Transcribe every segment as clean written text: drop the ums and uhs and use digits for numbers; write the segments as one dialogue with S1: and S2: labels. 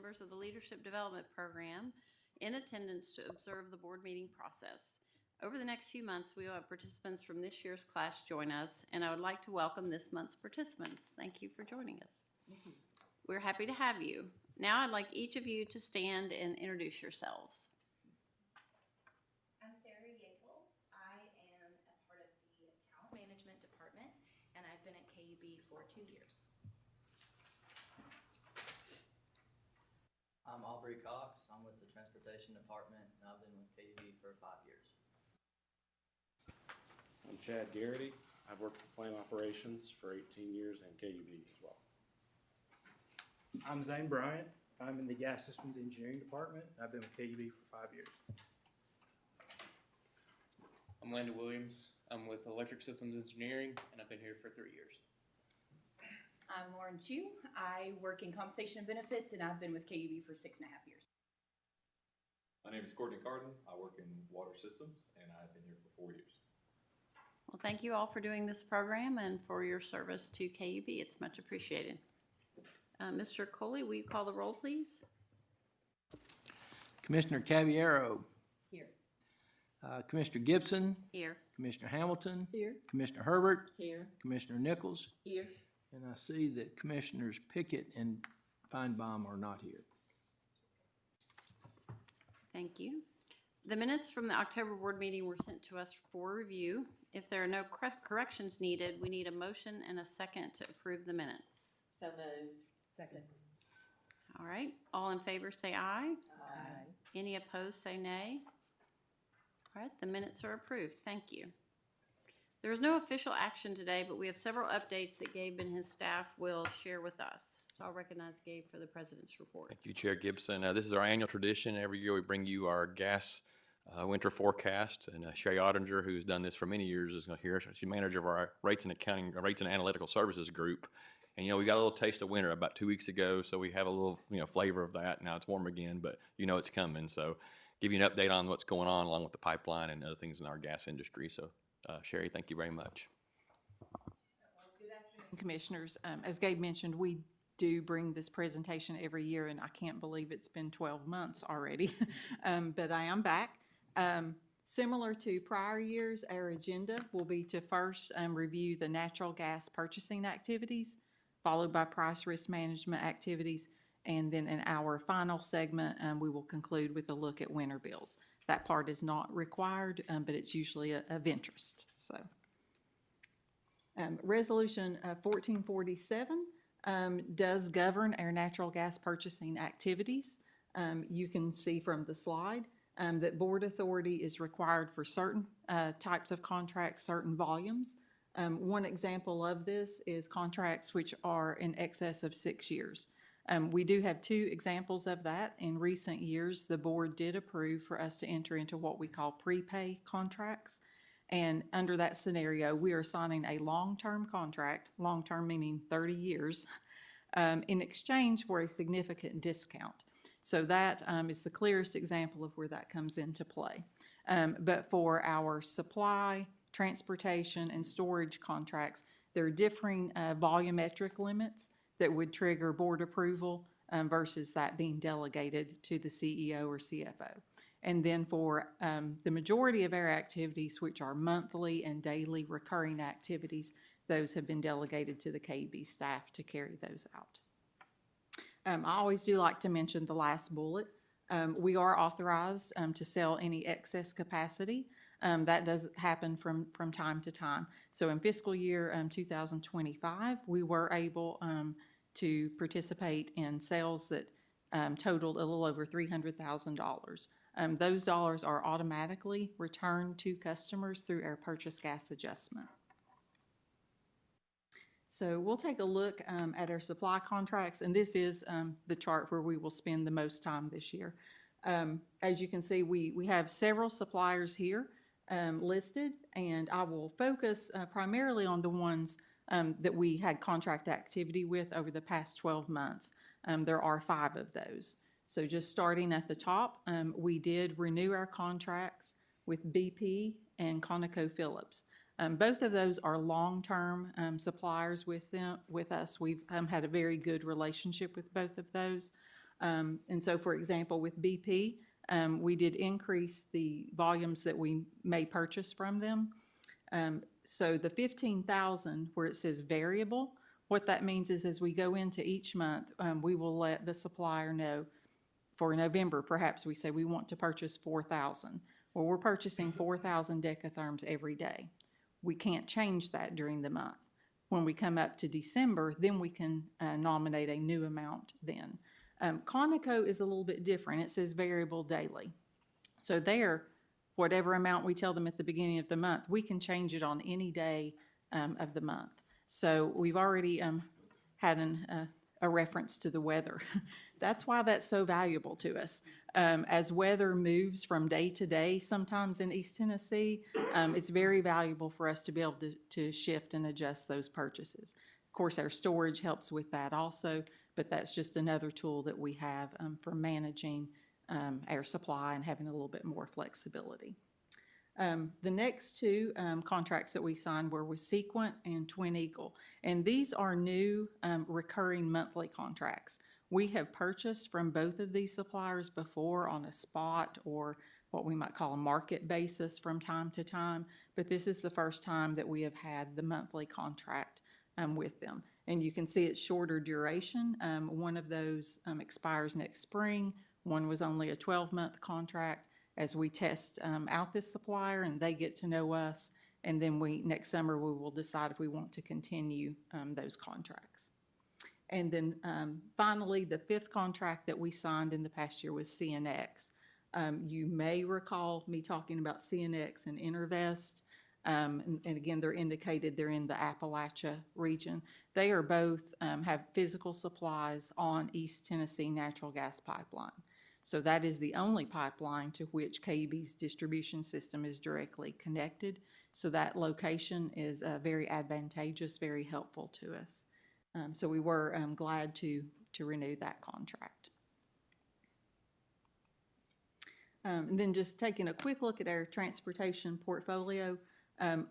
S1: members of the Leadership Development Program in attendance to observe the board meeting process. Over the next few months, we will have participants from this year's class join us, and I would like to welcome this month's participants. Thank you for joining us. We're happy to have you. Now I'd like each of you to stand and introduce yourselves.
S2: I'm Sarah Yable. I am a part of the Talent Management Department, and I've been at KUB for 2 years.
S3: I'm Aubrey Cox. I'm with the Transportation Department, and I've been with KUB for 5 years.
S4: I'm Chad Garrity. I've worked for plant operations for 18 years in KUB as well.
S5: I'm Zane Bryant. I'm in the Gas Systems Engineering Department. I've been with KUB for 5 years.
S6: I'm Landon Williams. I'm with Electric Systems Engineering, and I've been here for 3 years.
S7: I'm Lauren Chu. I work in compensation and benefits, and I've been with KUB for 6.5 years.
S8: My name is Courtney Carden. I work in water systems, and I've been here for 4 years.
S1: Well, thank you all for doing this program and for your service to KUB. It's much appreciated. Mr. Coley, will you call the roll, please?
S9: Commissioner Caballero.
S7: Here.
S9: Commissioner Gibson.
S1: Here.
S9: Commissioner Hamilton.
S7: Here.
S9: Commissioner Herbert.
S7: Here.
S9: Commissioner Nichols.
S7: Here.
S9: And I see that Commissioners Pickett and Feinbaum are not here.
S1: Thank you. The minutes from the October board meeting were sent to us for review. If there are no corrections needed, we need a motion and a second to approve the minutes.
S7: So moved. Second.
S1: All right, all in favor say aye.
S7: Aye.
S1: Any opposed say nay. All right, the minutes are approved. Thank you. There is no official action today, but we have several updates that Gabe and his staff will share with us. So I'll recognize Gabe for the president's report.
S10: Thank you, Chair Gibson. This is our annual tradition. Every year we bring you our gas winter forecast, and Shay Ottinger, who's done this for many years, is going to hear. She's manager of our rates and analytical services group. And, you know, we got a little taste of winter about 2 weeks ago, so we have a little, flavor of that. Now it's warm again, but it's coming. So give you an update on what's going on along with the pipeline and other things in our gas industry. So, Sherry, thank you very much.
S11: Good afternoon, Commissioners. As Gabe mentioned, we do bring this presentation every year, and I can't believe it's been 12 months already. But I am back. Similar to prior years, our agenda will be to first review the natural gas purchasing activities, followed by price risk management activities, and then in our final segment, we will conclude with a look at winter bills. That part is not required, but it's usually of interest. So, Resolution 1447 does govern our natural gas purchasing activities. You can see from the slide that board authority is required for certain types of contracts, certain volumes. One example of this is contracts which are in excess of 6 years. We do have 2 examples of that. In recent years, the board did approve for us to enter into what we call prepay contracts. And under that scenario, we are signing a long-term contract, long-term meaning 30 years, in exchange for a significant discount. So that is the clearest example of where that comes into play. But for our supply, transportation, and storage contracts, there are differing volumetric limits that would trigger board approval versus that being delegated to the CEO or CFO. And then for the majority of our activities, which are monthly and daily recurring activities, those have been delegated to the KUB staff to carry those out. I always do like to mention the last bullet. We are authorized to sell any excess capacity. That does happen from time to time. So in fiscal year 2025, we were able to participate in sales that totaled a little over $300,000. Those dollars are automatically returned to customers through our purchase gas adjustment. So we'll take a look at our supply contracts, and this is the chart where we will spend the most time this year. As you can see, we have several suppliers here listed, and I will focus primarily on the ones that we had contract activity with over the past 12 months. There are 5 of those. So just starting at the top, we did renew our contracts with BP and ConocoPhillips. Both of those are long-term suppliers with us. We've had a very good relationship with both of those. And so, for example, with BP, we did increase the volumes that we may purchase from them. So the 15,000 where it says variable, what that means is as we go into each month, we will let the supplier know. For November, perhaps we say we want to purchase 4,000. Well, we're purchasing 4,000 decatherms every day. We can't change that during the month. When we come up to December, then we can nominate a new amount then. Conoco is a little bit different. It says variable daily. So there, whatever amount we tell them at the beginning of the month, we can change it on any day of the month. So we've already had a reference to the weather. That's why that's so valuable to us. As weather moves from day to day, sometimes in East Tennessee, it's very valuable for us to be able to shift and adjust those purchases. Of course, our storage helps with that also, but that's just another tool that we have for managing our supply and having a little bit more flexibility. The next two contracts that we signed were with Sequent and Twin Eagle, and these are new recurring monthly contracts. We have purchased from both of these suppliers before on a spot or what we might call a market basis from time to time, but this is the first time that we have had the monthly contract with them. And you can see it's shorter duration. One of those expires next spring. One was only a 12-month contract as we test out this supplier and they get to know us. And then next summer we will decide if we want to continue those contracts. And then finally, the fifth contract that we signed in the past year was CNX. You may recall me talking about CNX and Intervest. And again, they're indicated they're in the Appalachia region. They are both have physical supplies on East Tennessee natural gas pipeline. So that is the only pipeline to which KUB's distribution system is directly connected. So that location is very advantageous, very helpful to us. So we were glad to renew that contract. And then just taking a quick look at our transportation portfolio,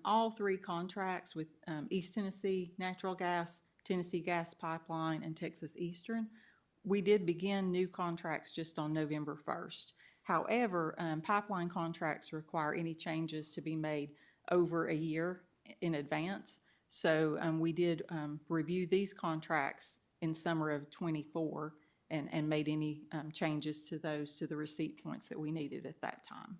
S11: all three contracts with East Tennessee Natural Gas, Tennessee Gas Pipeline, and Texas Eastern, we did begin new contracts just on November 1st. However, pipeline contracts require any changes to be made over a year in advance. So we did review these contracts in summer of '24 and made any changes to those to the receipt points that we needed at that time.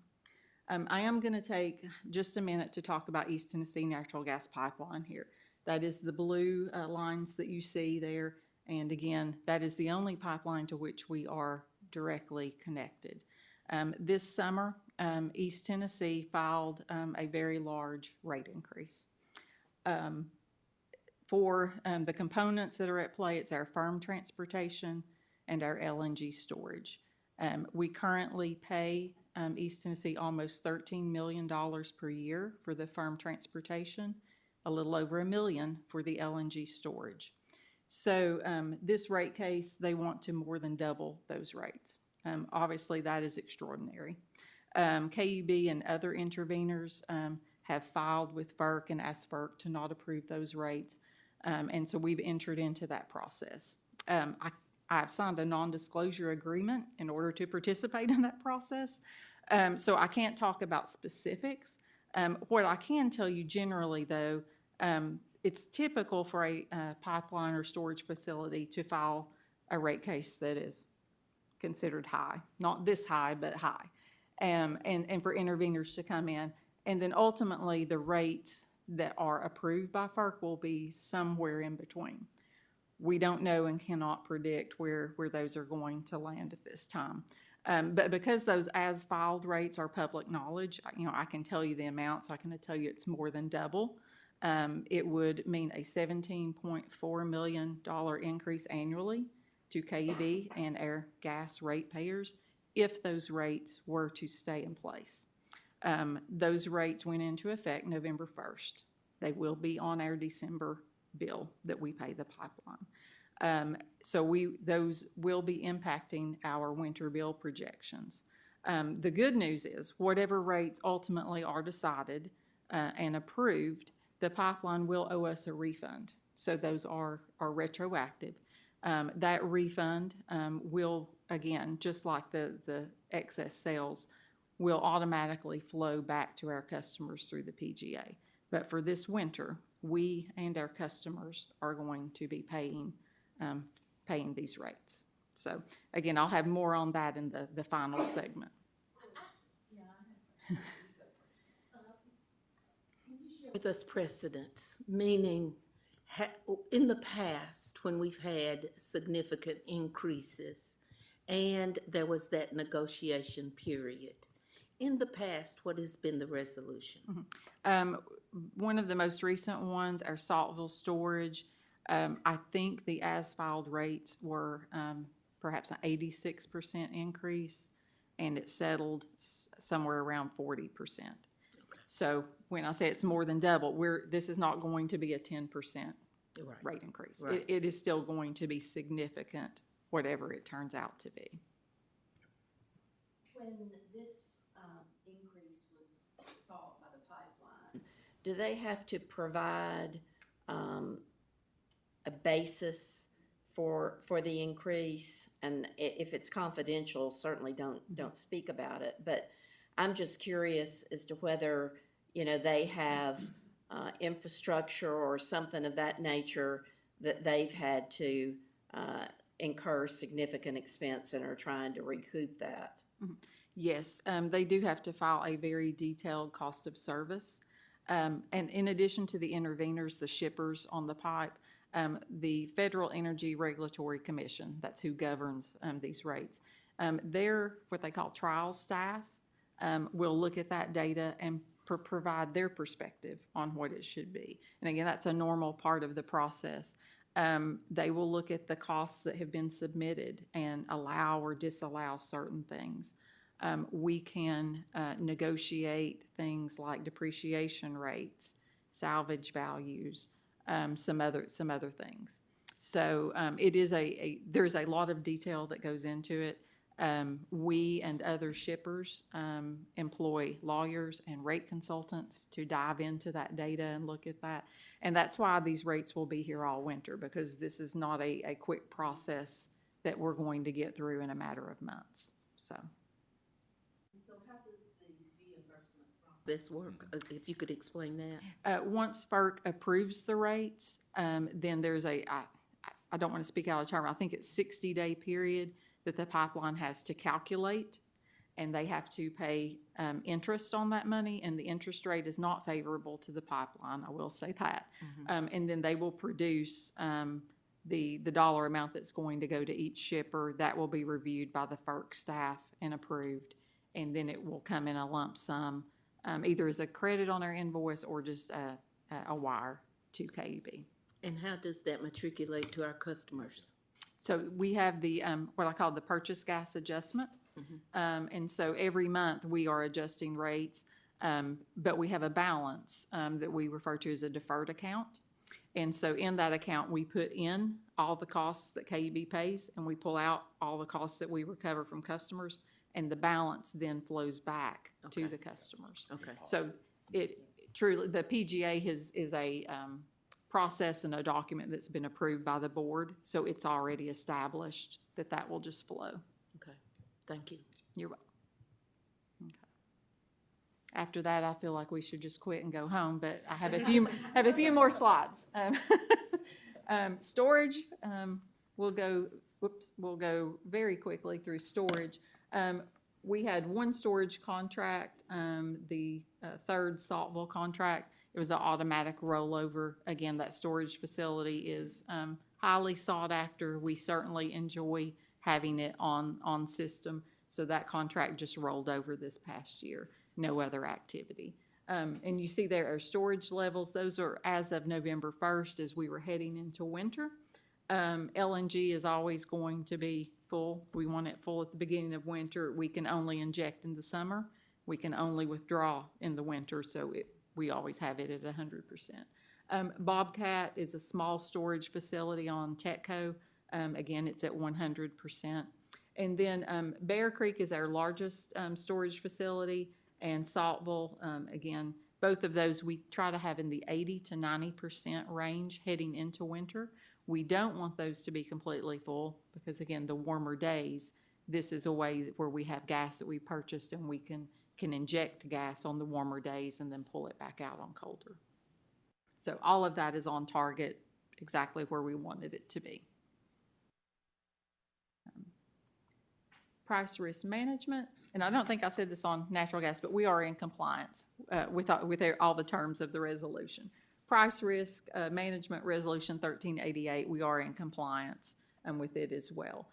S11: I am going to take just a minute to talk about East Tennessee Natural Gas Pipeline here. That is the blue lines that you see there. And again, that is the only pipeline to which we are directly connected. This summer, East Tennessee filed a very large rate increase. For the components that are at play, it's our firm transportation and our LNG storage. We currently pay East Tennessee almost $13 million per year for the firm transportation, a little over $1 million for the LNG storage. So this rate case, they want to more than double those rates. Obviously, that is extraordinary. KUB and other interveners have filed with FERC and asked FERC to not approve those rates. And so we've entered into that process. I've signed a non-disclosure agreement in order to participate in that process. So I can't talk about specifics. What I can tell you generally, though, it's typical for a pipeline or storage facility to file a rate case that is considered high. Not this high, but high. And for interveners to come in. And then ultimately, the rates that are approved by FERC will be somewhere in between. We don't know and cannot predict where those are going to land at this time. But because those as-filed rates are public knowledge, I can tell you the amounts. I can tell you it's more than double. It would mean a $17.4 million increase annually to KUB and our gas ratepayers if those rates were to stay in place. Those rates went into effect November 1st. They will be on our December bill that we pay the pipeline. So those will be impacting our winter bill projections. The good news is whatever rates ultimately are decided and approved, the pipeline will owe us a refund. So those are retroactive. That refund will again, just like the excess sales, will automatically flow back to our customers through the PGA. But for this winter, we and our customers are going to be paying these rates. So again, I'll have more on that in the final segment.
S12: With us precedents, meaning in the past, when we've had significant increases and there was that negotiation period, in the past, what has been the resolution?
S11: One of the most recent ones, our Saltville storage, I think the as-filed rates were perhaps an 86% increase, and it settled somewhere around 40%. So when I say it's more than double, this is not going to be a 10% rate increase.
S12: Right.
S11: It is still going to be significant, whatever it turns out to be.
S12: When this increase was sought by the pipeline, do they have to provide a basis for the increase? And if it's confidential, certainly don't speak about it. But I'm just curious as to whether, they have infrastructure or something of that nature that they've had to incur significant expense and are trying to recoup that.
S11: Yes, they do have to file a very detailed cost of service. And in addition to the interveners, the shippers on the pipe, the Federal Energy Regulatory Commission, that's who governs these rates, their, what they call trial staff, will look at that data and provide their perspective on what it should be. And again, that's a normal part of the process. They will look at the costs that have been submitted and allow or disallow certain things. We can negotiate things like depreciation rates, salvage values, some other things. So it is there's a lot of detail that goes into it. We and other shippers employ lawyers and rate consultants to dive into that data and look at that. And that's why these rates will be here all winter, because this is not a quick process that we're going to get through in a matter of months. So
S12: how does the reimbursement process work? If you could explain that.
S11: Once FERC approves the rates, then there's I don't want to speak out of turn, I think it's 60-day period that the pipeline has to calculate, and they have to pay interest on that money, and the interest rate is not favorable to the pipeline, I will say that. And then they will produce the dollar amount that's going to go to each shipper. That will be reviewed by the FERC staff and approved, and then it will come in a lump sum, either as a credit on our invoice or just a wire to KUB.
S12: And how does that matriculate to our customers?
S11: So we have the, what I call the purchase gas adjustment. And so every month we are adjusting rates, but we have a balance that we refer to as a deferred account. And so in that account, we put in all the costs that KUB pays, and we pull out all the costs that we recover from customers, and the balance then flows back to the customers.
S12: Okay.
S11: So it truly, the PGA is a process and a document that's been approved by the board, so it's already established that will just flow.
S12: Okay, thank you.
S11: You're welcome. Okay. After that, I feel like we should just quit and go home, but I have a few more slides. Storage, we'll go very quickly through storage. We had one storage contract, the third Saltville contract. It was an automatic rollover. Again, that storage facility is highly sought after. We certainly enjoy having it on system. So that contract just rolled over this past year. No other activity. And you see there are storage levels. Those are as of November 1st as we were heading into winter. LNG is always going to be full. We want it full at the beginning of winter. We can only inject in the summer. We can only withdraw in the winter, so we always have it at 100%. Bobcat is a small storage facility on Tetco. Again, it's at 100%. And then Bear Creek is our largest storage facility, and Saltville, again, both of those we try to have in the 80 to 90% range heading into winter. We don't want those to be completely full because, again, the warmer days this is a way where we have gas that we purchased and we can inject gas on the warmer days and then pull it back out on colder. So all of that is on target, exactly where we wanted it to be. Price risk management, and I don't think I said this on natural gas, but we are in compliance with all the terms of the resolution. Price risk management resolution 1388, we are in compliance with it as well.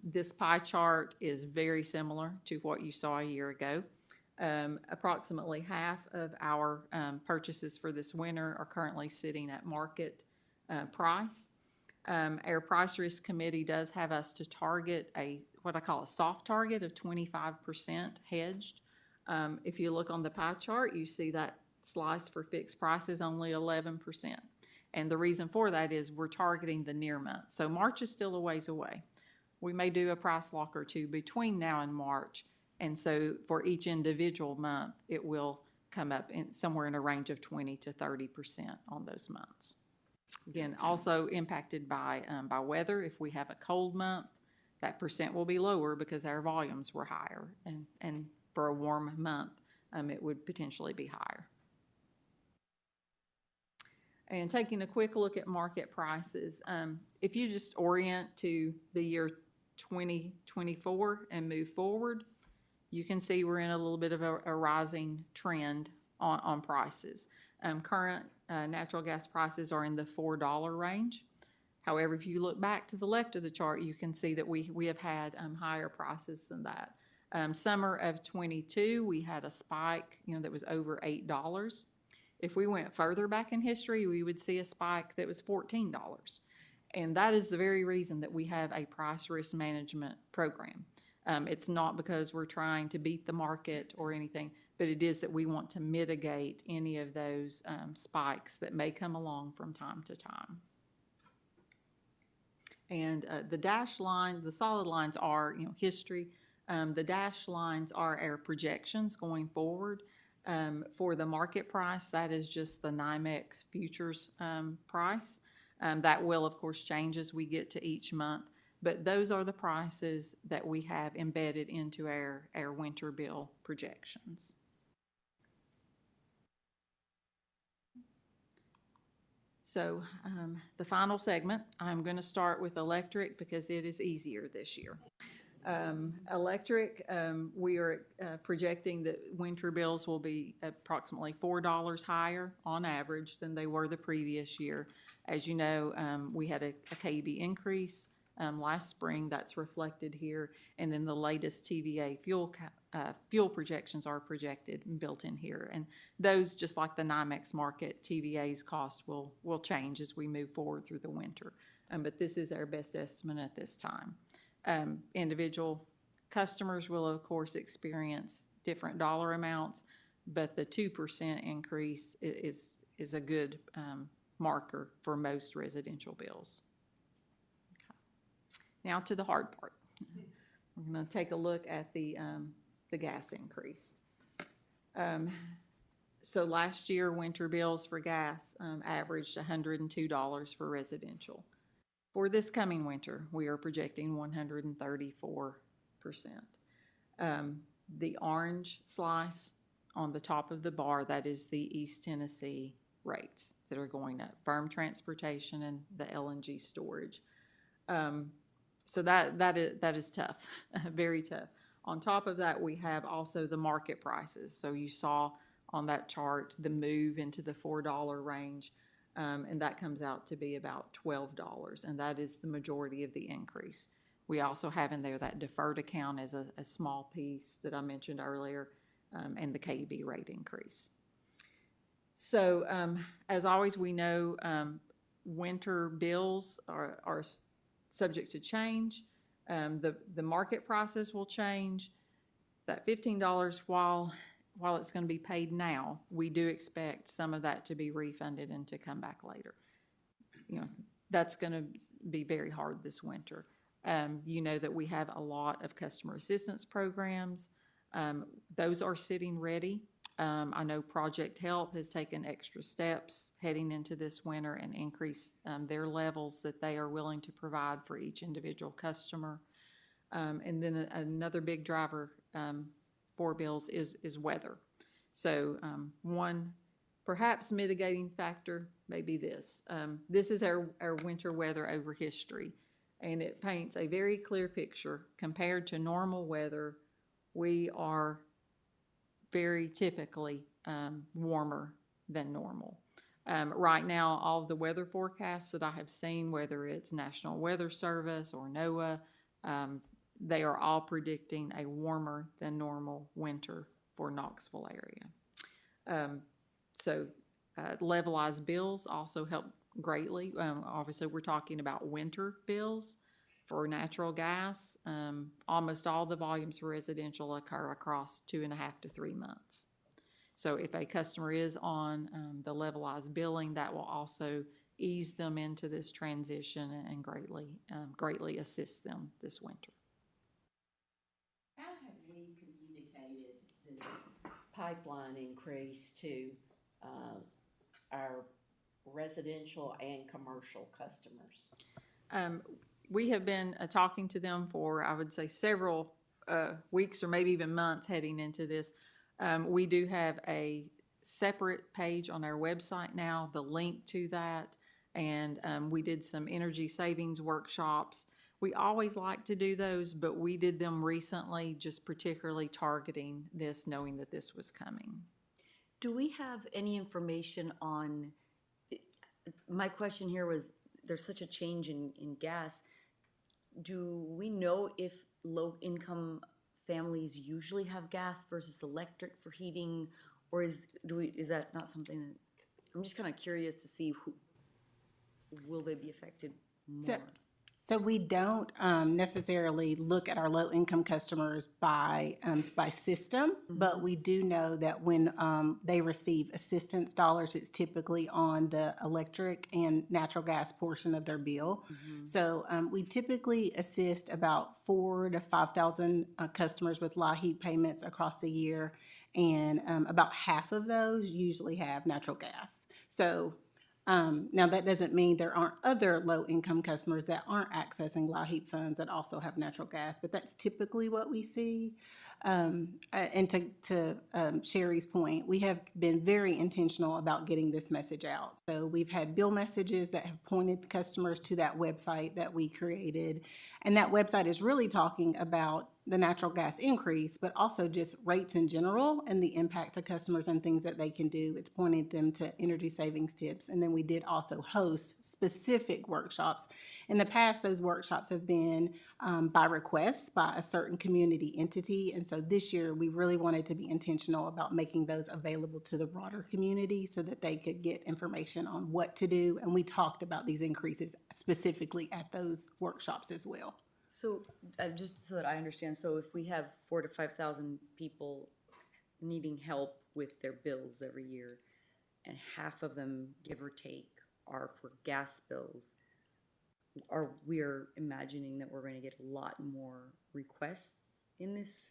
S11: This pie chart is very similar to what you saw a year ago. Approximately half of our purchases for this winter are currently sitting at market price. Our price risk committee does have us to target what I call a soft target of 25% hedged. If you look on the pie chart, you see that slice for fixed prices only 11%. And the reason for that is we're targeting the near month. So March is still a ways away. We may do a price lock or two between now and March. And so for each individual month, it will come up somewhere in a range of 20 to 30% on those months. Again, also impacted by weather. If we have a cold month, that percent will be lower because our volumes were higher. And for a warm month, it would potentially be higher. And taking a quick look at market prices, if you just orient to the year 2024 and move forward, you can see we're in a little bit of a rising trend on prices. Current natural gas prices are in the $4 range. However, if you look back to the left of the chart, you can see that we have had higher prices than that. Summer of 22, we had a spike, that was over $8. If we went further back in history, we would see a spike that was $14. And that is the very reason that we have a price risk management program. It's not because we're trying to beat the market or anything, but it is that we want to mitigate any of those spikes that may come along from time to time. And the dashed line, the solid lines are, history. The dashed lines are our projections going forward. For the market price, that is just the NYMEX futures price. That will, of course, change as we get to each month. But those are the prices that we have embedded into our winter bill projections. So the final segment, I'm going to start with electric because it is easier this year. Electric, we are projecting that winter bills will be approximately $4 higher on average than they were the previous year. As you know, we had a KUB increase last spring. That's reflected here. And then the latest TVA fuel projections are projected and built in here. And those, just like the NYMEX market, TVA's cost will change as we move forward through the winter. But this is our best estimate at this time. Individual customers will, of course, experience different dollar amounts, but the 2% increase is a good marker for most residential bills. Okay. Now to the hard part. We're going to take a look at the gas increase. So last year, winter bills for gas averaged $102 for residential. For this coming winter, we are projecting 134%. The orange slice on the top of the bar, that is the East Tennessee rates that are going up, firm transportation and the LNG storage. So that is tough, very tough. On top of that, we have also the market prices. So you saw on that chart the move into the $4 range. And that comes out to be about $12, and that is the majority of the increase. We also have in there that deferred account as a small piece that I mentioned earlier, and the KUB rate increase. So as always, we know winter bills are subject to change. The market prices will change. That $15, while it's going to be paid now, we do expect some of that to be refunded and to come back later. That's going to be very hard this winter. You know that we have a lot of customer assistance programs. Those are sitting ready. I know Project Help has taken extra steps heading into this winter and increased their levels that they are willing to provide for each individual customer. And then another big driver for bills is weather. So one perhaps mitigating factor may be this. This is our winter weather over history, and it paints a very clear picture. Compared to normal weather, we are very typically warmer than normal. Right now, all of the weather forecasts that I have seen, whether it's National Weather Service or NOAA, they are all predicting a warmer than normal winter for Knoxville area. So levelized bills also help greatly. Obviously, we're talking about winter bills for natural gas. Almost all the volumes for residential occur across 2.5 to 3 months. So if a customer is on the levelized billing, that will also ease them into this transition and greatly assist them this winter.
S12: How have we communicated this pipeline increase to our residential and commercial customers?
S11: We have been talking to them for, I would say, several weeks or maybe even months heading into this. We do have a separate page on our website now, the link to that, and we did some energy savings workshops. We always like to do those, but we did them recently, just particularly targeting this, knowing that this was coming.
S13: Do we have any information on, my question here was, there's such a change in gas. Do we know if low-income families usually have gas versus electric for heating, or is that not something that, I'm just kind of curious to see will they be affected more?
S14: So we don't necessarily look at our low-income customers by system, but we do know that when they receive assistance dollars, it's typically on the electric and natural gas portion of their bill. So we typically assist about 4,000 to 5,000 customers with LIHEAP payments across the year, and about half of those usually have natural gas. So now that doesn't mean there aren't other low-income customers that aren't accessing LIHEAP funds that also have natural gas, but that's typically what we see. And to Sherry's point, we have been very intentional about getting this message out. So we've had bill messages that have pointed customers to that website that we created, and that website is really talking about the natural gas increase, but also just rates in general and the impact to customers and things that they can do. It's pointed them to energy savings tips. And then we did also host specific workshops. In the past, those workshops have been by request by a certain community entity. And so this year, we really wanted to be intentional about making those available to the broader community so that they could get information on what to do. And we talked about these increases specifically at those workshops as well.
S13: So just so that I understand, so if we have 4,000 to 5,000 people needing help with their bills every year, and half of them, give or take, are for gas bills, we're imagining that we're going to get a lot more requests in this?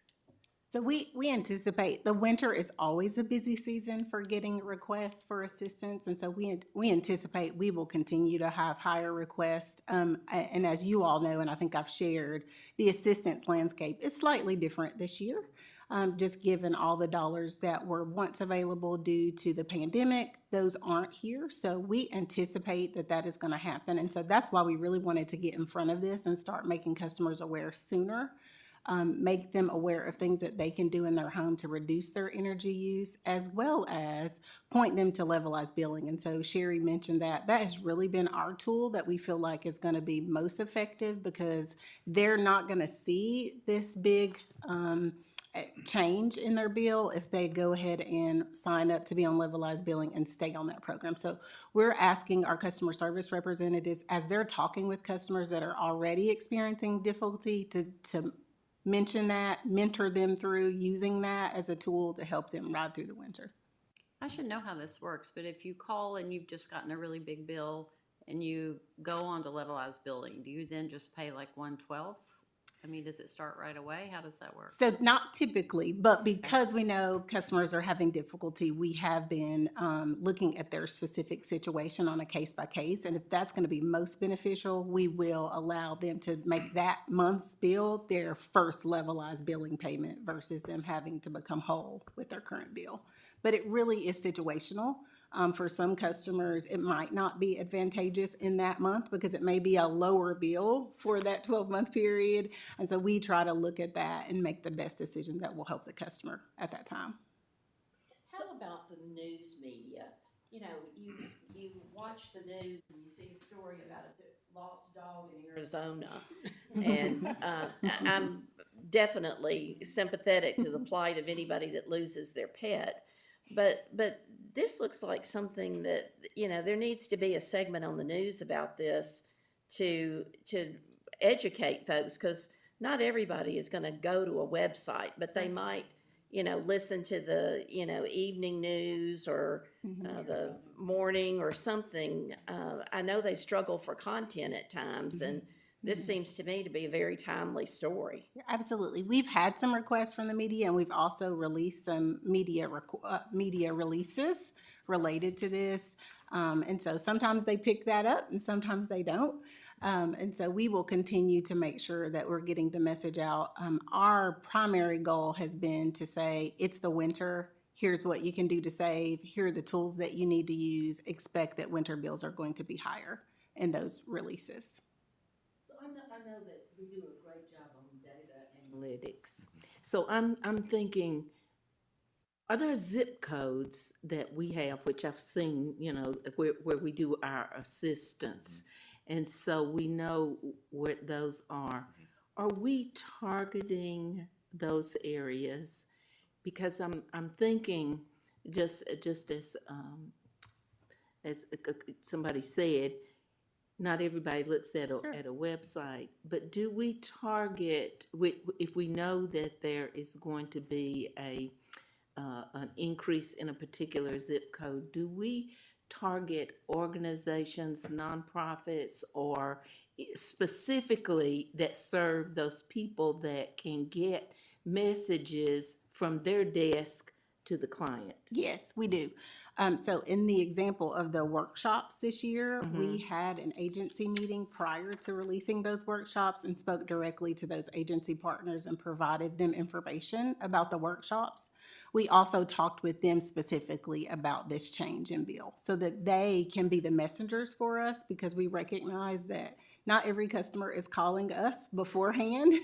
S14: So we anticipate the winter is always a busy season for getting requests for assistance, and so we anticipate we will continue to have higher requests. And as you all know, and I think I've shared, the assistance landscape is slightly different this year, just given all the dollars that were once available due to the pandemic. Those aren't here, so we anticipate that is going to happen, and so that's why we really wanted to get in front of this and start making customers aware sooner. Make them aware of things that they can do in their home to reduce their energy use, as well as point them to levelized billing. And so Sherry mentioned that has really been our tool that we feel like is going to be most effective, because they're not going to see this big change in their bill if they go ahead and sign up to be on levelized billing and stay on that program. So we're asking our customer service representatives, as they're talking with customers that are already experiencing difficulty, to mention that, mentor them through using that as a tool to help them ride through the winter.
S1: I should know how this works, but if you call and you've just gotten a really big bill and you go on to levelized billing, do you then just pay like 1/12? I mean, does it start right away? How does that work?
S14: So not typically, but because we know customers are having difficulty, we have been looking at their specific situation on a case by case. And if that's going to be most beneficial, we will allow them to make that month's bill their first levelized billing payment versus them having to become whole with their current bill. But it really is situational. For some customers, it might not be advantageous in that month because it may be a lower bill for that 12-month period. And so we try to look at that and make the best decision that will help the customer at that time.
S12: How about the news media? You know, you watch the news and you see a story about a lost dog in Arizona. And I'm definitely sympathetic to the plight of anybody that loses their pet. But this looks like something that, you know, there needs to be a segment on the news about this to educate folks, because not everybody is going to go to a website, but they might, you know, listen to the, you know, evening news or the morning or something. I know they struggle for content at times, and this seems to me to be a very timely story.
S14: Absolutely. We've had some requests from the media, and we've also released some media releases related to this. And so sometimes they pick that up and sometimes they don't. And so we will continue to make sure that we're getting the message out. Our primary goal has been to say, it's the winter. Here's what you can do to save. Here are the tools that you need to use. Expect that winter bills are going to be higher in those releases.
S15: I know that we do a great job on data analytics. So I'm thinking, are there zip codes that we have, which I've seen, you know, where we do our assistance, and so we know what those are. Are we targeting those areas? Because I'm thinking, just as somebody said, not everybody looks at a website, but do we target, if we know that there is going to be an increase in a particular zip code, do we target organizations, nonprofits, or specifically that serve those people that can get messages from their desk to the client?
S14: Yes, we do. So in the example of the workshops this year, we had an agency meeting prior to releasing those workshops and spoke directly to those agency partners and provided them information about the workshops. We also talked with them specifically about this change in bill so that they can be the messengers for us, because we recognize that not every customer is calling us beforehand.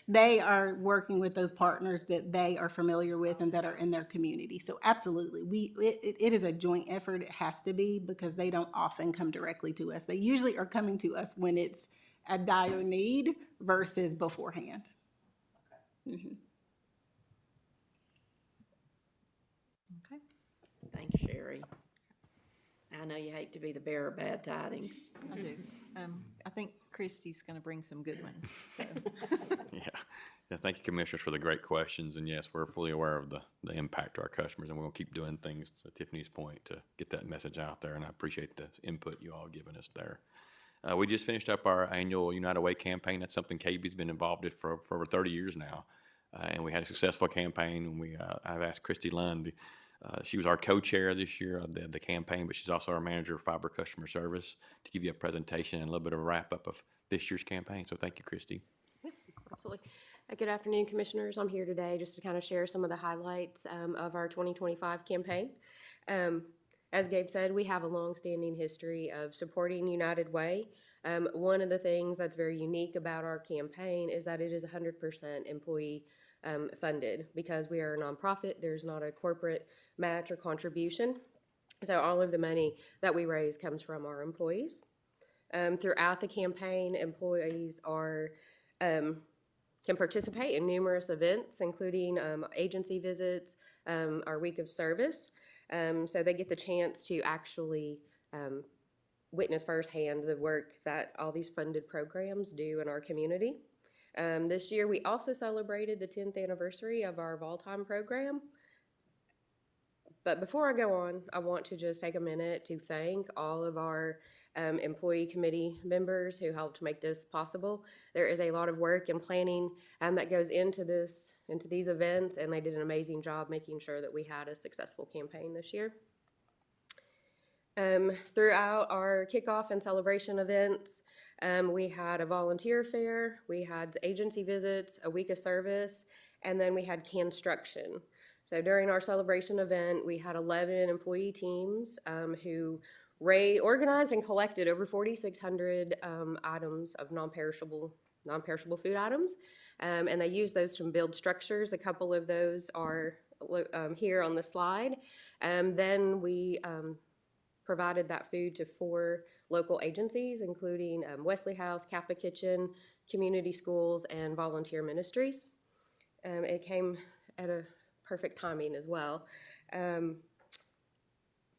S14: They are working with those partners that they are familiar with and that are in their community. So absolutely, it is a joint effort. It has to be, because they don't often come directly to us. They usually are coming to us when it's a dire need versus beforehand.
S12: Okay. Thanks, Sherry. I know you hate to be the bearer of bad tidings.
S11: I do. I think Christy's going to bring some good ones. So.
S10: Yeah, thank you, Commissioners, for the great questions. And yes, we're fully aware of the impact to our customers, and we're going to keep doing things, to Tiffany's point, to get that message out there. And I appreciate the input you all given us there. We just finished up our annual United Way campaign. That's something KUB's been involved in for over 30 years now. And we had a successful campaign, and I've asked Christy Lund. She was our co-chair this year of the campaign, but she's also our manager of fiber customer service, to give you a presentation and a little bit of a wrap-up of this year's campaign. So thank you, Christy.
S16: Absolutely. Good afternoon, Commissioners. I'm here today just to kind of share some of the highlights of our 2025 campaign. As Gabe said, we have a long-standing history of supporting United Way. One of the things that's very unique about our campaign is that it is 100% employee funded, because we are a nonprofit. There's not a corporate match or contribution. So all of the money that we raise comes from our employees. Throughout the campaign, employees can participate in numerous events, including agency visits, our week of service. So they get the chance to actually witness firsthand the work that all these funded programs do in our community. This year, we also celebrated the 10th anniversary of our Vol Time program. But before I go on, I want to just take a minute to thank all of our employee committee members who helped make this possible. There is a lot of work and planning that goes into these events, and they did an amazing job making sure that we had a successful campaign this year. Throughout our kickoff and celebration events, we had a volunteer fair, we had agency visits, a week of service, and then we had construction. So during our celebration event, we had 11 employee teams who organized and collected over 4,600 items of non-perishable food items, and they used those to build structures. A couple of those are here on the slide. Then we provided that food to 4 local agencies, including Wesley House, Kappa Kitchen, community schools, and volunteer ministries. It came at a perfect timing as well.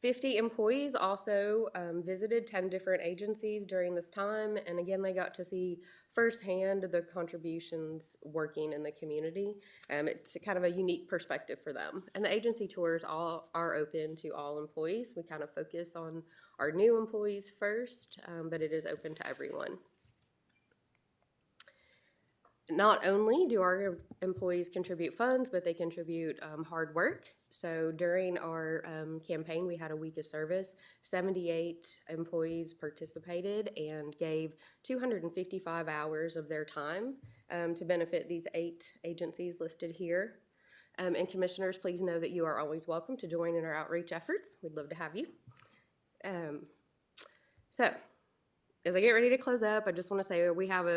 S16: 50 employees also visited 10 different agencies during this time, and again, they got to see firsthand the contributions working in the community. It's kind of a unique perspective for them. And the agency tours are open to all employees. We kind of focus on our new employees first, but it is open to everyone. Not only do our employees contribute funds, but they contribute hard work. So during our campaign, we had a week of service. 78 employees participated and gave 255 hours of their time to benefit these 8 agencies listed here. And commissioners, please know that you are always welcome to join in our outreach efforts. We'd love to have you. So, as I get ready to close up, I just want to say we have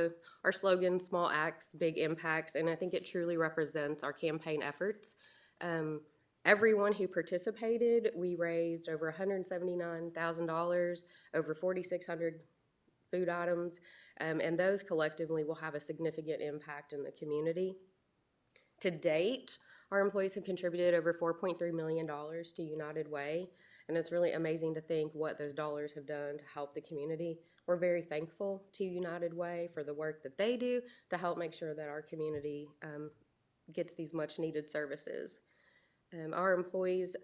S16: our slogan, small acts, big impacts, and I think it truly represents our campaign efforts. Everyone who participated, we raised over $179,000, over 4,600 food items, and those collectively will have a significant impact in the community. To date, our employees have contributed over $4.3 million to United Way, and it's really amazing to think what those dollars have done to help the community. We're very thankful to United Way for the work that they do to help make sure that our community gets these much needed services. Our employees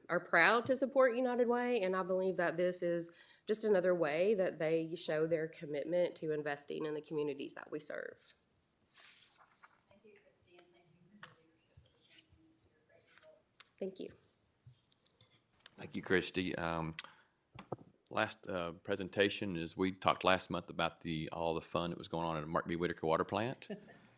S16: are proud to support United Way, and I believe that this is just another way that they show their commitment to investing in the communities that we serve.
S1: Thank you, Christy, and thank you for your leadership of the campaign to your great results.
S16: Thank you.
S10: Thank you, Christy. Last presentation is we talked last month about all the fun that was going on at Mark B. Whitaker Water Plant.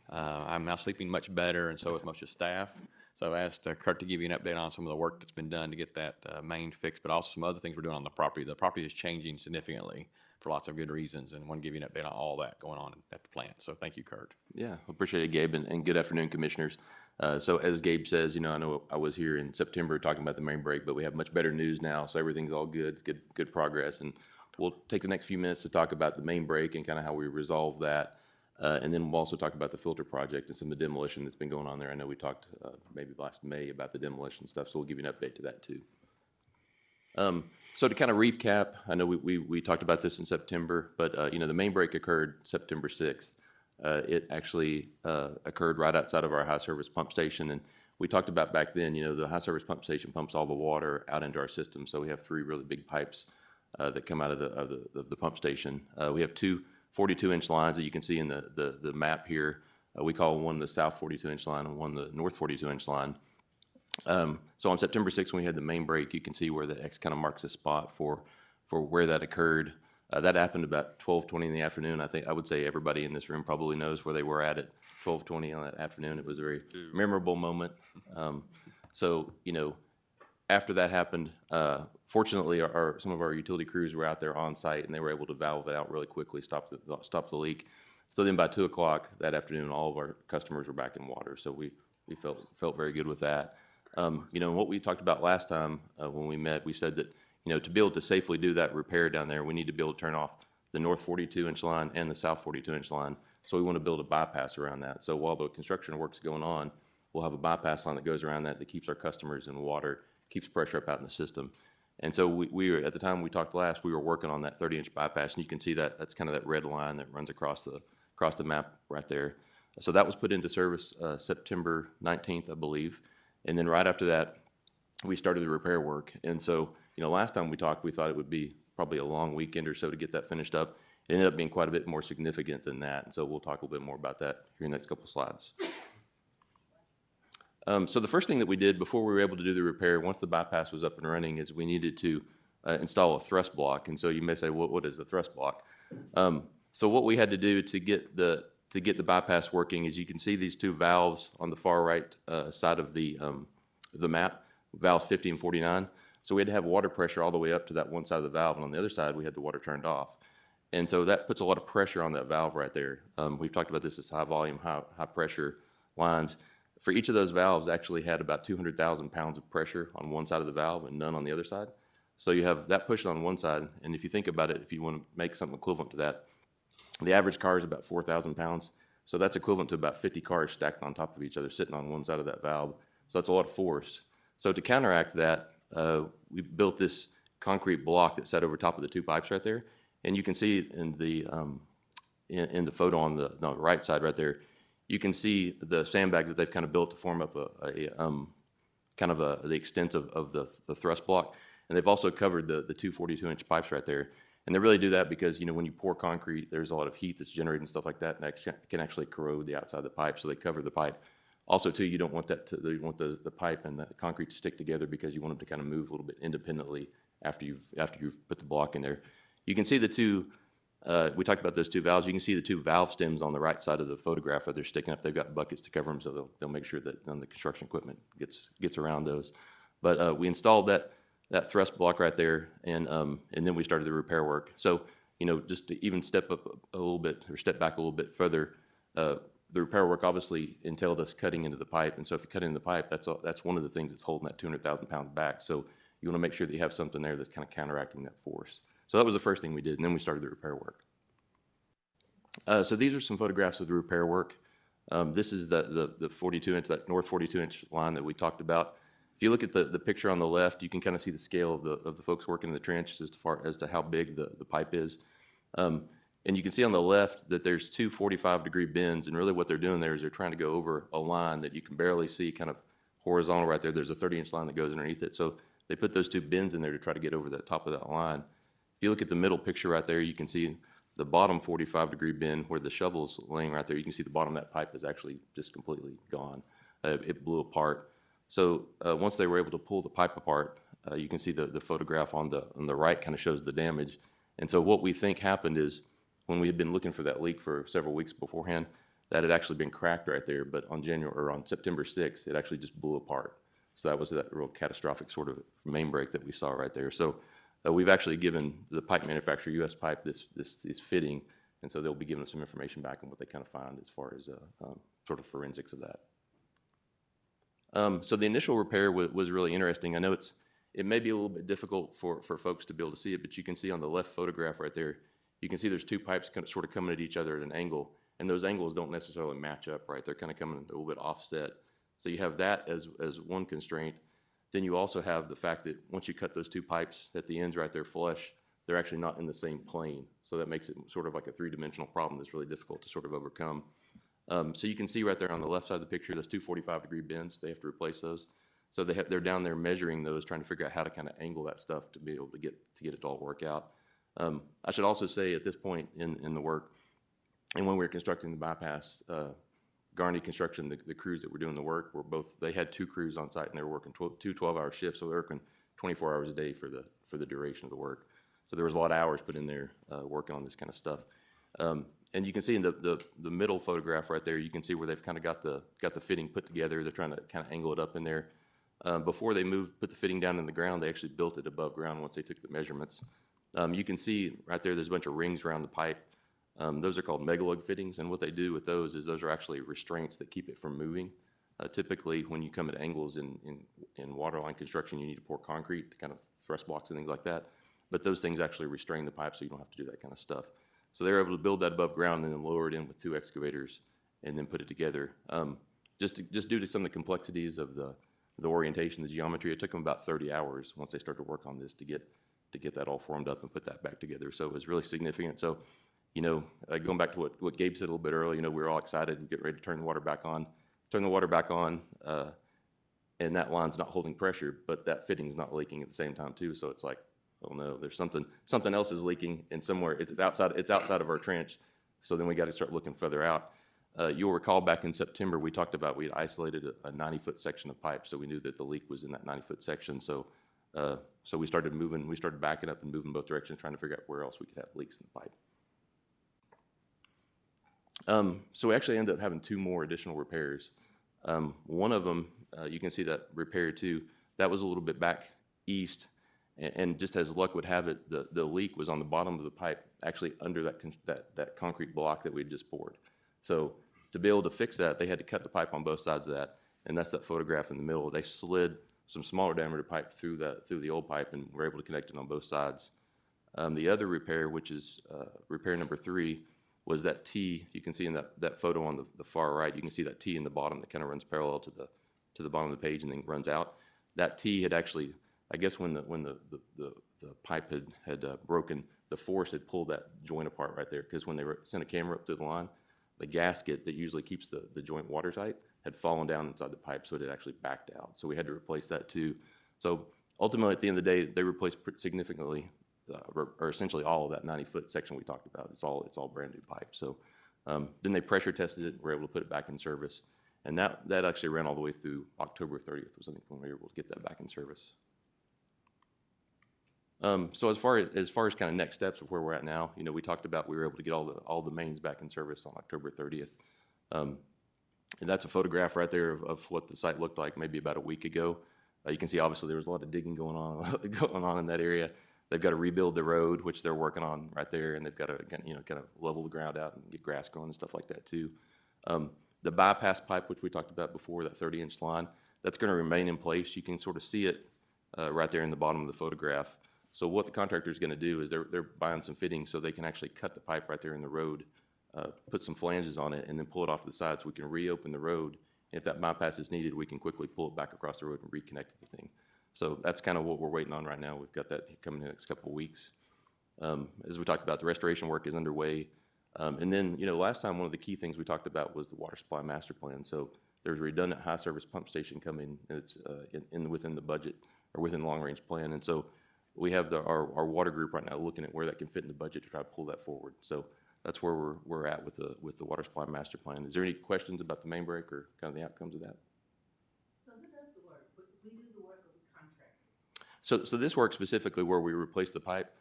S10: I'm now sleeping much better, and so is most of the staff. So I've asked Kurt to give you an update on some of the work that's been done to get that main fixed, but also some other things we're doing on the property. The property is changing significantly for lots of good reasons, and I want to give you an update on all that going on at the plant. So thank you, Kurt.
S17: Yeah, appreciate it, Gabe, and good afternoon, commissioners. So as Gabe says, I know I was here in September talking about the main break, but we have much better news now, so everything's all good. It's good progress, and we'll take the next few minutes to talk about the main break and kind of how we resolve that. And then we'll also talk about the filter project and some of the demolition that's been going on there. I know we talked maybe last May about the demolition stuff, so we'll give you an update to that too. So to kind of recap, I know we talked about this in September, but the main break occurred September 6th. It actually occurred right outside of our high service pump station, and we talked about back then, the high service pump station pumps all the water out into our system. So we have 3 really big pipes that come out of the pump station. We have 2 42-inch lines that you can see in the map here. We call one the south 42-inch line and one the north 42-inch line. So on September 6th, when we had the main break, you can see where the X kind of marks the spot for where that occurred. That happened about 12:20 in the afternoon. I would say everybody in this room probably knows where they were at 12:20 on that afternoon. It was a very memorable moment. So after that happened, fortunately, some of our utility crews were out there on site, and they were able to valve it out really quickly, stop the leak. So then by 2 o'clock that afternoon, all of our customers were back in water. So we felt very good with that. And what we talked about last time when we met, we said that to be able to safely do that repair down there, we need to be able to turn off the north 42-inch line and the south 42-inch line. So we want to build a bypass around that. So while the construction work's going on, we'll have a bypass line that goes around that keeps our customers in water, keeps pressure up out in the system. And so we were, at the time we talked last, we were working on that 30-inch bypass, and you can see that's kind of that red line that runs across the map right there. So that was put into service September 19th, I believe. And then right after that, we started the repair work. And so, last time we talked, we thought it would be probably a long weekend or so to get that finished up. It ended up being quite a bit more significant than that, and so we'll talk a little bit more about that here in the next couple of slides. So the first thing that we did before we were able to do the repair, once the bypass was up and running, is we needed to install a thrust block. And so you may say, what is a thrust block? So what we had to do to get the bypass working is, you can see these two valves on the far right side of the map, valves 50 and 49. So we had to have water pressure all the way up to that one side of the valve, and on the other side we had the water turned off. And so that puts a lot of pressure on that valve right there. We've talked about this as high volume, high pressure lines. For each of those valves actually had about 200,000 pounds of pressure on one side of the valve and none on the other side. So you have that push on one side, and if you think about it, if you want to make something equivalent to that, the average car is about 4,000 pounds. So that's equivalent to about 50 cars stacked on top of each other sitting on one side of that valve. So that's a lot of force. So to counteract that, we built this concrete block that sat over top of the two pipes right there. And you can see in the photo on the right side right there, you can see the sandbags that they've kind of built to form up the extent of the thrust block. And they've also covered the two 42-inch pipes right there. And they really do that because, when you pour concrete, there's a lot of heat that's generated and stuff like that, and that can actually corrode the outside of the pipe, so they cover the pipe. Also, too, you don't want you want the pipe and the concrete to stick together, because you want them to kind of move a little bit independently after you've put the block in there. You can see the two, we talked about those two valves. You can see the two valve stems on the right side of the photograph where they're sticking up. They've got buckets to cover them, so they'll make sure that none of the construction equipment gets around those. But we installed that thrust block right there, and then we started the repair work. So, just to even step up a little bit, or step back a little bit further, the repair work obviously entailed us cutting into the pipe. And so if you cut into the pipe, that's one of the things that's holding that 200,000 pounds back. So you want to make sure that you have something there that's kind of counteracting that force. So that was the first thing we did, and then we started the repair work. So these are some photographs of the repair work. This is the 42-inch, that north 42-inch line that we talked about. If you look at the picture on the left, you can kind of see the scale of the folks working in the trench as far as to how big the pipe is. And you can see on the left that there's two 45-degree bends, and really what they're doing there is they're trying to go over a line that you can barely see kind of horizontal right there. There's a 30-inch line that goes underneath it. So they put those two bends in there to try to get over the top of that line. If you look at the middle picture right there, you can see the bottom 45-degree bend where the shovel's laying right there. You can see the bottom of that pipe is actually just completely gone. It blew apart. So once they were able to pull the pipe apart, you can see the photograph on the right kind of shows the damage. And so what we think happened is, when we had been looking for that leak for several weeks beforehand, that had actually been cracked right there. But on September 6th, it actually just blew apart. So that was that real catastrophic sort of main break that we saw right there. So we've actually given the pipe manufacturer, US Pipe, this fitting, and so they'll be giving us some information back on what they kind of find as far as sort of forensics of that. So the initial repair was really interesting. I know it may be a little bit difficult for folks to be able to see it, but you can see on the left photograph right there, you can see there's two pipes kind of sort of coming at each other at an angle, and those angles don't necessarily match up, right? They're kind of coming a little bit offset. So you have that as one constraint. Then you also have the fact that once you cut those two pipes at the ends right there flush, they're actually not in the same plane. So that makes it sort of like a three-dimensional problem that's really difficult to sort of overcome. So you can see right there on the left side of the picture, those two 45-degree bends, they have to replace those. So they're down there measuring those, trying to figure out how to kind of angle that stuff to be able to get it to all work out. I should also say at this point in the work, and when we were constructing the bypass, Garney Construction, the crews that were doing the work, they had two crews on site, and they were working two 12-hour shifts, so they were working 24 hours a day for the duration of the work. So there was a lot of hours put in there working on this kind of stuff. And you can see in the middle photograph right there, you can see where they've kind of got the fitting put together. They're trying to kind of angle it up in there. Before they put the fitting down in the ground, they actually built it above ground once they took the measurements. You can see right there's a bunch of rings around the pipe. Those are called megalug fittings, and what they do with those is those are actually restraints that keep it from moving. Typically, when you come at angles in waterline construction, you need to pour concrete to kind of thrust blocks and things like that. But those things actually restrain the pipe, so you don't have to do that kind of stuff. So they were able to build that above ground and then lower it in with two excavators and then put it together. Just due to some of the complexities of the orientation, the geometry, it took them about 30 hours once they started to work on this to get that all formed up and put that back together. So it was really significant. So, going back to what Gabe said a little bit earlier, we were all excited and getting ready to turn the water back on. And that line's not holding pressure, but that fitting's not leaking at the same time too. So it's like, oh no, there's something else is leaking and somewhere, it's outside of our trench. So then we got to start looking further out. You'll recall back in September, we talked about, we had isolated a 90-foot section of pipe, so we knew that the leak was in that 90-foot section. So we started backing up and moving both directions, trying to figure out where else we could have leaks in the pipe. So we actually ended up having 2 more additional repairs. One of them, you can see that repair 2, that was a little bit back east, and just as luck would have it, the leak was on the bottom of the pipe, actually under that concrete block that we had just poured. So to be able to fix that, they had to cut the pipe on both sides of that, and that's that photograph in the middle. They slid some smaller diameter pipe through the old pipe, and were able to connect it on both sides. The other repair, which is repair number 3, was that T. You can see in that photo on the far right, you can see that T in the bottom that kind of runs parallel to the bottom of the page and then runs out. That T had actually, I guess when the pipe had broken, the force had pulled that joint apart right there, because when they sent a camera up to the line, the gasket that usually keeps the joint watertight had fallen down inside the pipe, so it had actually backed out. So we had to replace that too. So ultimately, at the end of the day, they replaced significantly, or essentially all of that 90-foot section we talked about. It's all brand new pipe. So then they pressure tested it, were able to put it back in service. And that actually ran all the way through October 30th was, I think, when we were able to get that back in service. So as far as kind of next steps of where we're at now, we talked about we were able to get all the mains back in service on October 30th. And that's a photograph right there of what the site looked like maybe about a week ago. You can see obviously there was a lot of digging going on in that area. They've got to rebuild the road, which they're working on right there, and they've got to kind of level the ground out and get grass growing and stuff like that too. The bypass pipe, which we talked about before, that 30-inch line, that's going to remain in place. You can sort of see it right there in the bottom of the photograph. So what the contractor is going to do is they're buying some fittings so they can actually cut the pipe right there in the road, put some flanges on it, and then pull it off to the side so we can reopen the road. If that bypass is needed, we can quickly pull it back across the road and reconnect to the thing. So that's kind of what we're waiting on right now. We've got that coming in the next couple of weeks. As we talked about, the restoration work is underway. And then, last time, one of the key things we talked about was the water supply master plan. So there's a redundant high service pump station coming, and it's within the budget or within the long range plan. And so we have our water group right now looking at where that can fit in the budget to try to pull that forward. So that's where we're at with the water supply master plan. Is there any questions about the main break or kind of the outcomes of that?
S15: So who does the work? We do the work, or we contract?
S17: So this work specifically where we replaced the pipe,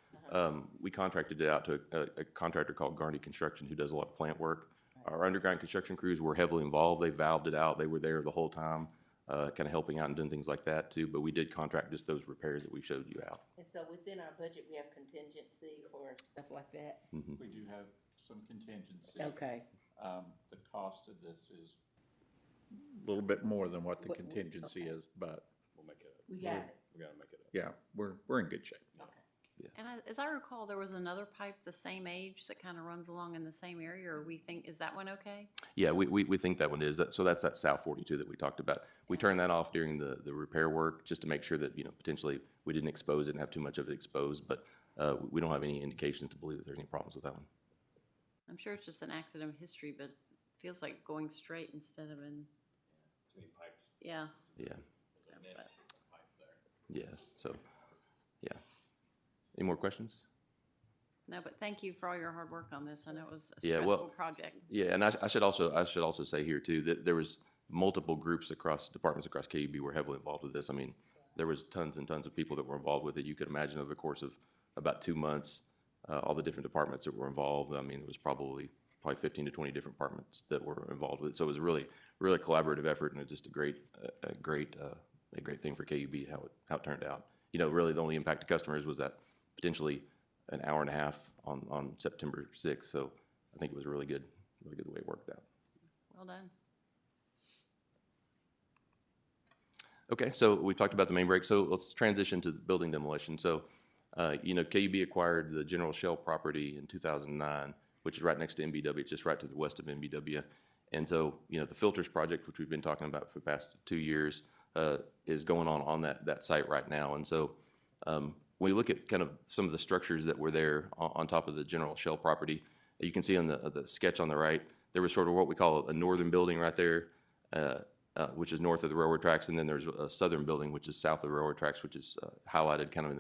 S17: we contracted it out to a contractor called Garney Construction who does a lot of plant work. Our underground construction crews were heavily involved. They valved it out. They were there the whole time, kind of helping out and doing things like that too. But we did contract just those repairs that we showed you out.
S15: And so within our budget, we have contingency for stuff like that?
S17: Mm-hmm.
S18: We do have some contingency.
S15: Okay.
S18: The cost of this is a little bit more than what the contingency is, but
S4: We'll make it up.
S15: We got it.
S4: We gotta make it up.
S18: yeah, we're in good shape.
S1: And as I recall, there was another pipe the same age that kind of runs along in the same area, or is that one okay?
S17: Yeah, we think that one is. So that's that South 42 that we talked about. We turned that off during the repair work just to make sure that, potentially we didn't expose it and have too much of it exposed, but we don't have any indications to believe that there's any problems with that one.
S1: I'm sure it's just an accident of history, but it feels like going straight instead of in,
S4: Too many pipes.
S1: yeah.
S17: Yeah,
S4: There's a nest pipe there.
S17: yeah, so, yeah. Any more questions?
S1: No, but thank you for all your hard work on this. I know it was a
S17: Yeah,
S1: stressful
S17: well,
S1: project.
S17: Yeah, and I should also say here too, that there was multiple groups departments across KUB were heavily involved with this. I mean, there was tons and tons of people that were involved with it. You could imagine over the course of about 2 months, all the different departments that were involved. I mean, it was probably 15 to 20 different departments that were involved with it. So it was a really collaborative effort, and just a great thing for KUB, how it turned out. Really the only impact to customers was that potentially an hour and a half on September 6th. So I think it was really good the way it worked out.
S1: Well done.
S17: Okay, so we talked about the main break. So let's transition to building demolition. So, KUB acquired the General Shell property in 2009, which is right next to MBW. It's just right to the west of MBW. And so, the filters project, which we've been talking about for the past 2 years, is going on that site right now. And so, when you look at kind of some of the structures that were there on top of the General Shell property, you can see on the sketch on the right, there was sort of what we call a northern building right there, which is north of the railroad tracks, and then there's a southern building, which is south of the railroad tracks, which is highlighted kind of in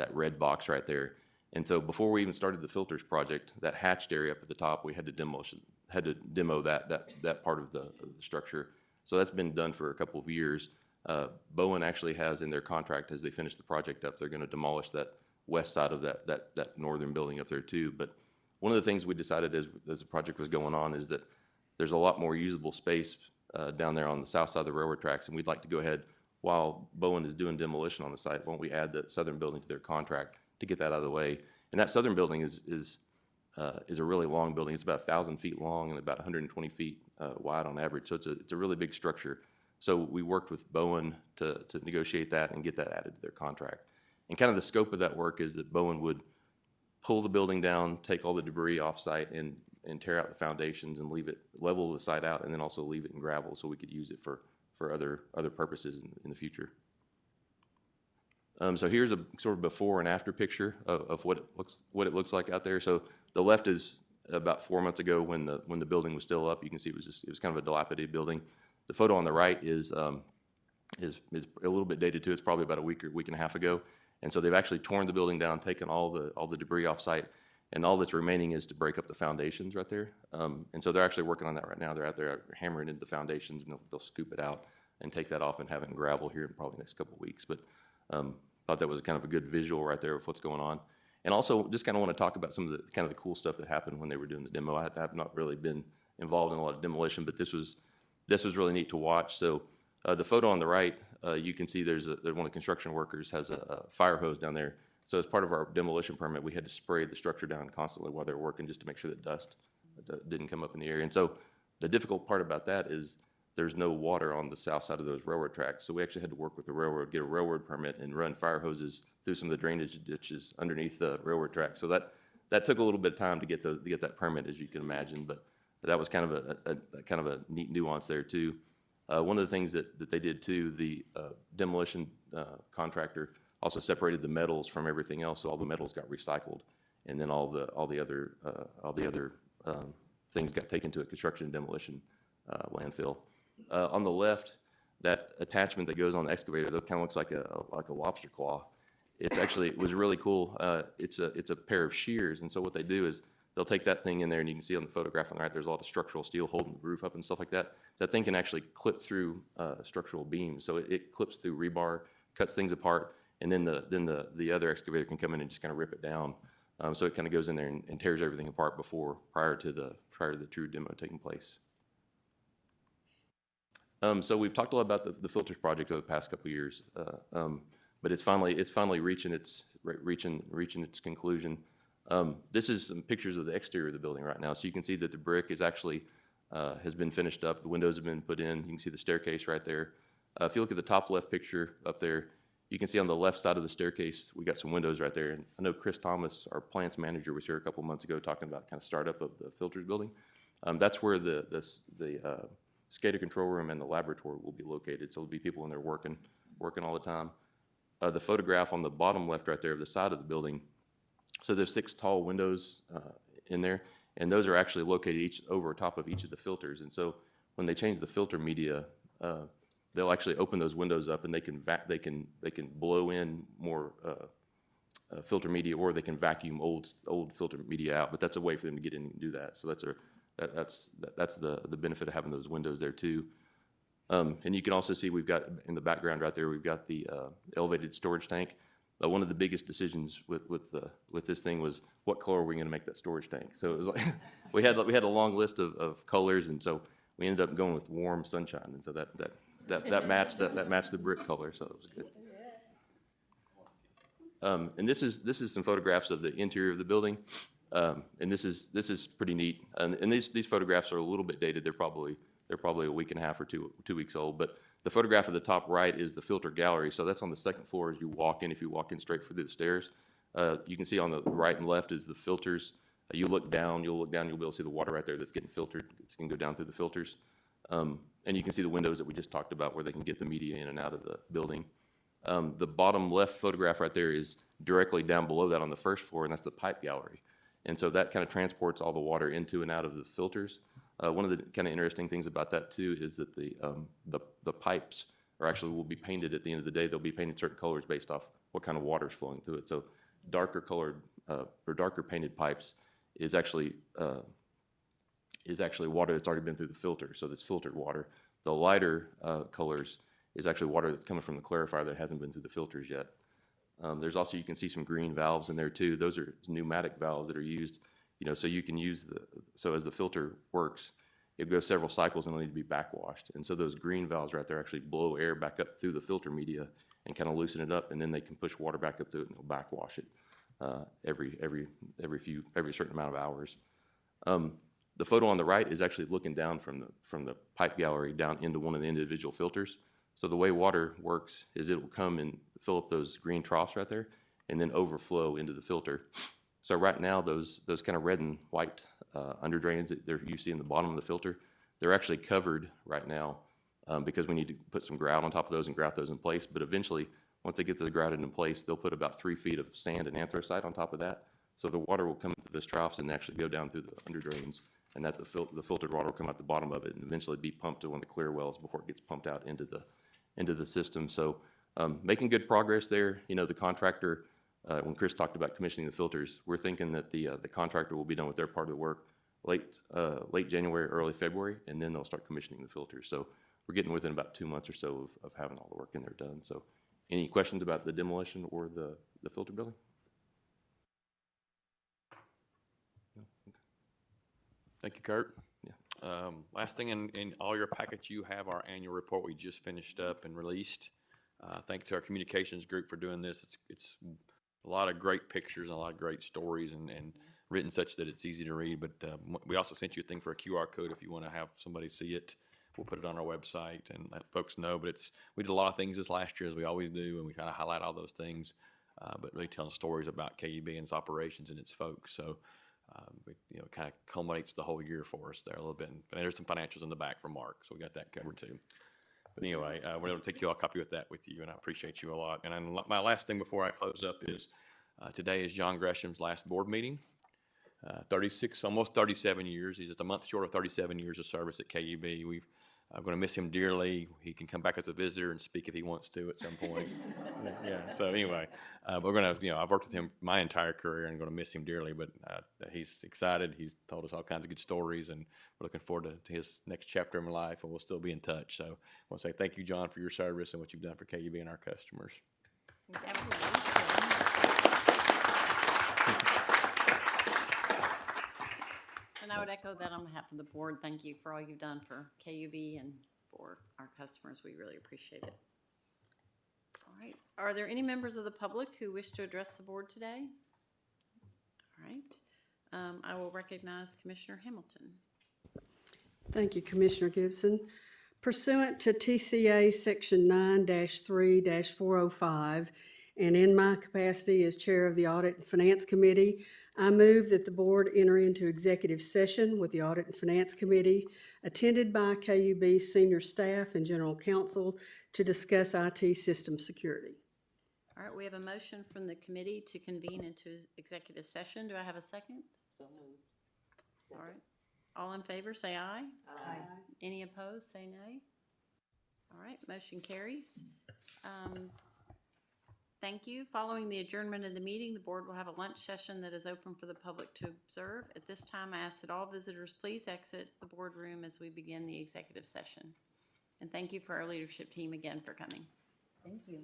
S17: that red box right there. And so before we even started the filters project, that hatched area up at the top, we had to demo that part of the structure. So that's been done for a couple of years. Bowen actually has in their contract, as they finish the project up, they're going to demolish that west side of that northern building up there too. But one of the things we decided as the project was going on is that there's a lot more usable space down there on the south side of the railroad tracks, and we'd like to go ahead, while Bowen is doing demolition on the site, why don't we add that southern building to their contract to get that out of the way. And that southern building is a really long building. It's about 1,000 feet long and about 120 feet wide on average. So it's a really big structure. So we worked with Bowen to negotiate that and get that added to their contract. And kind of the scope of that work is that Bowen would pull the building down, take all the debris off site, and tear out the foundations and level the site out, and then also leave it in gravel so we could use it for other purposes in the future. So here's a sort of before and after picture of what it looks like out there. So the left is about 4 months ago when the building was still up. You can see it was kind of a dilapidated building. The photo on the right is a little bit dated too. It's probably about a week and a half ago. And so they've actually torn the building down, taken all the debris off site, and all that's remaining is to break up the foundations right there. And so they're actually working on that right now. They're out there hammering into the foundations, and they'll scoop it out and take that off and have it in gravel here in probably the next couple of weeks. But thought that was kind of a good visual right there of what's going on. And also just kind of want to talk about some of the cool stuff that happened when they were doing the demo. I have not really been involved in a lot of demolition, but this was really neat to watch. So the photo on the right, you can see there's one of the construction workers has a fire hose down there. So as part of our demolition permit, we had to spray the structure down constantly while they were working just to make sure that dust didn't come up in the area. And so the difficult part about that is there's no water on the south side of those railroad tracks. So we actually had to work with the railroad, get a railroad permit, and run fire hoses through some of the drainage ditches underneath the railroad track. So that took a little bit of time to get that permit, as you can imagine. But that was kind of a neat nuance there too. One of the things that they did too, the demolition contractor also separated the metals from everything else, so all the metals got recycled, and then all the other things got taken to a construction and demolition landfill. On the left, that attachment that goes on the excavator, that kind of looks like a lobster claw. It was really cool. It's a pair of shears, and so what they do is they'll take that thing in there, and you can see on the photograph on the right, there's a lot of structural steel holding the roof up and stuff like that. That thing can actually clip through structural beams, so it clips through rebar, cuts things apart, and then the other excavator can come in and just kind of rip it down. So it kind of goes in there and tears everything apart prior to the true demo taking place. So we've talked a lot about the filters project over the past couple of years, but it's finally reaching its conclusion. This is some pictures of the exterior of the building right now. So you can see that the brick is actually has been finished up. The windows have been put in. You can see the staircase right there. If you look at the top left picture up there, you can see on the left side of the staircase, we got some windows right there. And I know Chris Thomas, our plants manager, was here a couple months ago talking about kind of startup of the filters building. That's where the SCADA control room and the laboratory will be located. So there'll be people in there working all the time. The photograph on the bottom left right there of the side of the building, so there's 6 tall windows in there, and those are actually located over top of each of the filters. And so when they change the filter media, they'll actually open those windows up, and they can blow in more filter media, or they can vacuum old filter media out. But that's a way for them to get in and do that. So that's the benefit of having those windows there too. And you can also see we've got in the background right there, we've got the elevated storage tank. One of the biggest decisions with this thing was what color are we going to make that storage tank. So it was like we had a long list of colors, and so we ended up going with warm sunshine, and so that matched the brick color, so it was good. And this is some photographs of the interior of the building, and this is pretty neat. And these photographs are a little bit dated. They're probably a week and a half or 2 weeks old, but the photograph at the top right is the filter gallery. So that's on the second floor as you walk in. If you walk in straight through the stairs, you can see on the right and left is the filters. You'll look down, you'll be able to see the water right there that's getting filtered. It's going to go down through the filters. And you can see the windows that we just talked about where they can get the media in and out of the building. The bottom left photograph right there is directly down below that on the first floor, and that's the pipe gallery. And so that kind of transports all the water into and out of the filters. One of the kind of interesting things about that too is that the pipes or actually will be painted at the end of the day. They'll be painted certain colors based off what kind of water is flowing through it. So darker colored or darker painted pipes is actually water that's already been through the filter. So this filtered water. The lighter colors is actually water that's coming from the clarifier that hasn't been through the filters yet. There's also, you can see some green valves in there too. Those are pneumatic valves that are used, so you can use so as the filter works, it goes several cycles and it'll need to be backwashed. And so those green valves right there actually blow air back up through the filter media and kind of loosen it up, and then they can push water back up through it and they'll backwash it every certain amount of hours. The photo on the right is actually looking down from the pipe gallery down into one of the individual filters. So the way water works is it will come and fill up those green troughs right there and then overflow into the filter. So right now, those kind of red and white under drains that you see in the bottom of the filter, they're actually covered right now because we need to put some grout on top of those and grout those in place. But eventually, once they get those grouted in place, they'll put about 3 feet of sand and anthracite on top of that. So the water will come into this troughs and actually go down through the under drains, and that the filtered water will come out the bottom of it and eventually be pumped to one of the clear wells before it gets pumped out into the system. So making good progress there. The contractor, when Chris talked about commissioning the filters, we're thinking that the contractor will be done with their part of the work late January, early February, and then they'll start commissioning the filters. So we're getting within about 2 months or so of having all the work in there done. So any questions about the demolition or the filter building? No? Okay.
S10: Thank you, Kurt. Yeah. Last thing in all your packets, you have our annual report we just finished up and released. Thank you to our communications group for doing this. It's a lot of great pictures and a lot of great stories and written such that it's easy to read. But we also sent you a thing for a QR code if you want to have somebody see it. We'll put it on our website and let folks know. But we did a lot of things this last year, as we always do, and we kind of highlight all those things. But really telling stories about KUB and its operations and its folks. So it kind of culminates the whole year for us there a little bit. And there's some financials in the back from Mark, so we got that covered too. But anyway, we're able to take you all a copy of that with you, and I appreciate you a lot. And then my last thing before I close up is today is John Gresham's last board meeting. 36, almost 37 years. He's just a month short of 37 years of service at KUB. I'm going to miss him dearly. He can come back as a visitor and speak if he wants to at some point. Yeah. So anyway, we're going to, I've worked with him my entire career and going to miss him dearly, but he's excited. He's told us all kinds of good stories, and we're looking forward to his next chapter in life, and we'll still be in touch. So I want to say thank you, John, for your service and what you've done for KUB and our customers.
S1: And I would echo that on behalf of the board. Thank you for all you've done for KUB and for our customers. We really appreciate it. All right. Are there any members of the public who wish to address the board today? All right. I will recognize Commissioner Hamilton.
S19: Thank you, Commissioner Gibson. Pursuant to TCA Section 9-3-405, and in my capacity as Chair of the Audit and Finance Committee, I move that the board enter into executive session with the Audit and Finance Committee, attended by KUB senior staff and general counsel, to discuss IT system security.
S1: All right, we have a motion from the committee to convene into executive session. Do I have a second?
S12: So moved.
S1: All right. All in favor, say aye.
S12: Aye.
S1: Any opposed, say nay. All right, motion carries. Thank you. Following the adjournment of the meeting, the board will have a lunch session that is open for the public to observe. At this time, I ask that all visitors please exit the boardroom as we begin the executive session. And thank you for our leadership team again for coming.
S13: Thank you.